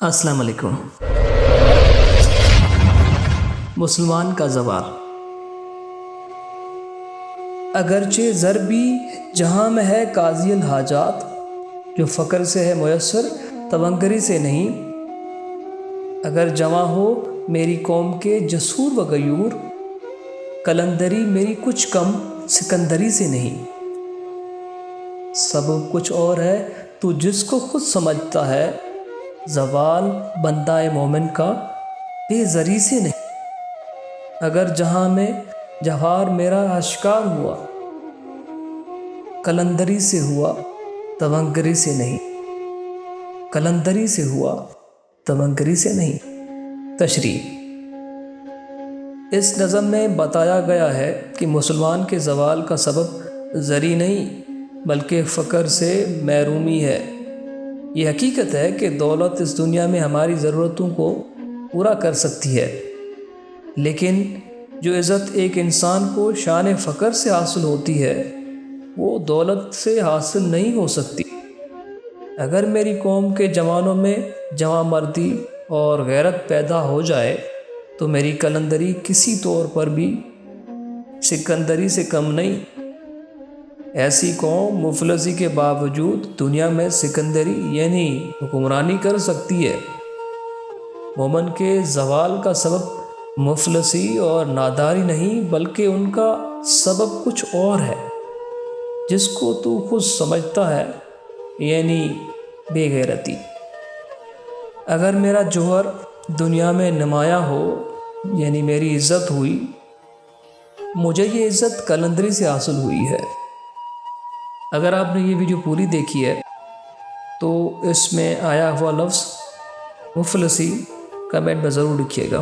السلام علیکم۔ مسلمان کا زوال۔ اگرچہ زر بھی جہاں میں ہے قاضی الحاجات، جو فقر سے ہے میسر تونگری سے نہیں۔ اگر جواں ہو میری قوم کے جسور و غیور، قلندری میری کچھ کم سکندری سے نہیں۔ سبب کچھ اور ہے تو جس کو خود سمجھتا ہے، زوال بندہ مومن کا بے زری سے نہیں۔ اگر جہاں میں جوہر میرا آشکار ہوا، قلندری سے ہوا تونگری سے نہیں۔ قلندری سے ہوا تونگری سے نہیں۔ تشریح: اس نظم میں بتایا گیا ہے کہ مسلمان کے زوال کا سبب زری نہیں بلکہ فقر سے محرومی ہے۔ یہ حقیقت ہے کہ دولت اس دنیا میں ہماری ضرورتوں کو پورا کر سکتی ہے، لیکن جو عزت ایک انسان کو شان فقر سے حاصل ہوتی ہے وہ دولت سے حاصل نہیں ہو سکتی۔ اگر میری قوم کے جوانوں میں جواں مردی اور غیرت پیدا ہو جائے تو میری قلندری کسی طور پر بھی سکندری سے کم نہیں۔ ایسی قوم مفلسی کے باوجود دنیا میں سکندری یعنی حکمرانی کر سکتی ہے۔ مومن کے زوال کا سبب مفلسی اور ناداری نہیں بلکہ ان کا سبب کچھ اور ہے جس کو تو خود سمجھتا ہے، یعنی بے غیرتی۔ اگر میرا جوہر دنیا میں نمایاں ہو، یعنی میری عزت ہوئی، مجھے یہ عزت قلندری سے حاصل ہوئی ہے۔ اگر آپ نے یہ ویڈیو پوری دیکھی ہے تو اس میں آیا ہوا لفظ مفلسی کمنٹ میں ضرور لکھیے گا۔